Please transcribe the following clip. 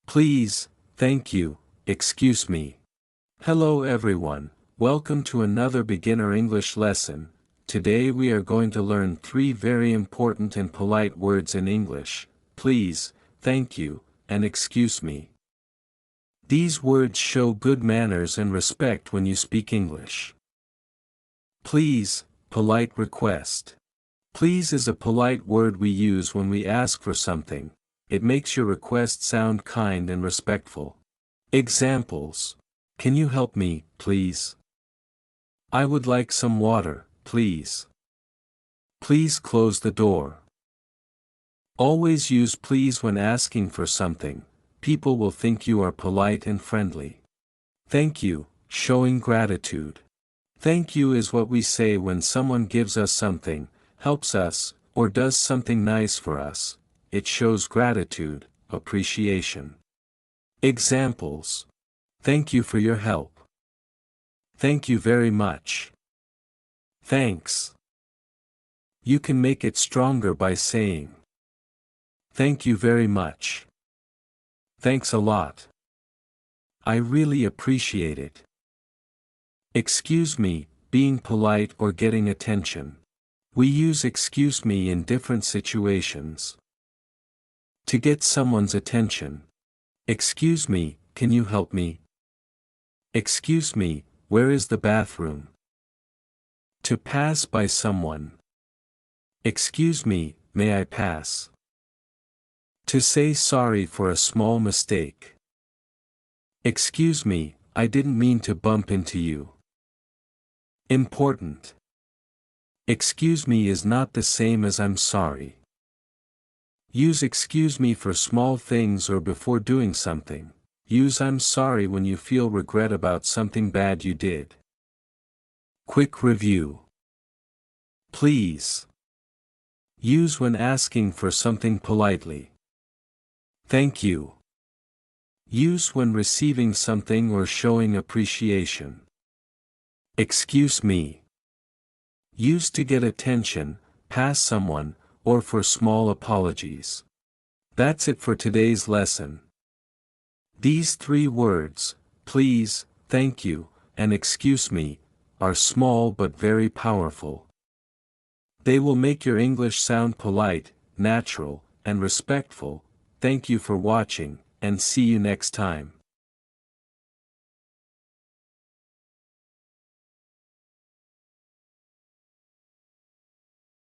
Please, thank you, excuse me. Hello everyone, welcome to another beginner English lesson. Today we are going to learn 3 very important and polite words in English: please, thank you, and excuse me. These words show good manners and respect when you speak English. Please, polite request. Please is a polite word we use when we ask for something. It makes your request sound kind and respectful. Examples: can you help me, please? I would like some water, please. Please close the door. Always use please when asking for something. People will think you are polite and friendly. Thank you, showing gratitude. Thank you is what we say when someone gives us something, helps us, or does something nice for us. It shows gratitude, appreciation. Examples: thank you for your help. Thank you very much. Thanks. You can make it stronger by saying, thank you very much. Thanks a lot. I really appreciate it. Excuse me, being polite or getting attention. We use excuse me in different situations. To get someone's attention. Excuse me, can you help me? Excuse me, where is the bathroom? To pass by someone. Excuse me, may I pass? To say sorry for a small mistake. Excuse me, I didn't mean to bump into you. Important. Excuse me is not the same as I'm sorry. Use excuse me for small things or before doing something. Use I'm sorry when you feel regret about something bad you did. Quick review. Please. Use when asking for something politely. Thank you. Use when receiving something or showing appreciation. Excuse me. Use to get attention, pass someone, or for small apologies. That's it for today's lesson. These 3 words, please, thank you, and excuse me, are small but very powerful. They will make your English sound polite, natural, and respectful. Thank you for watching, and see you next time.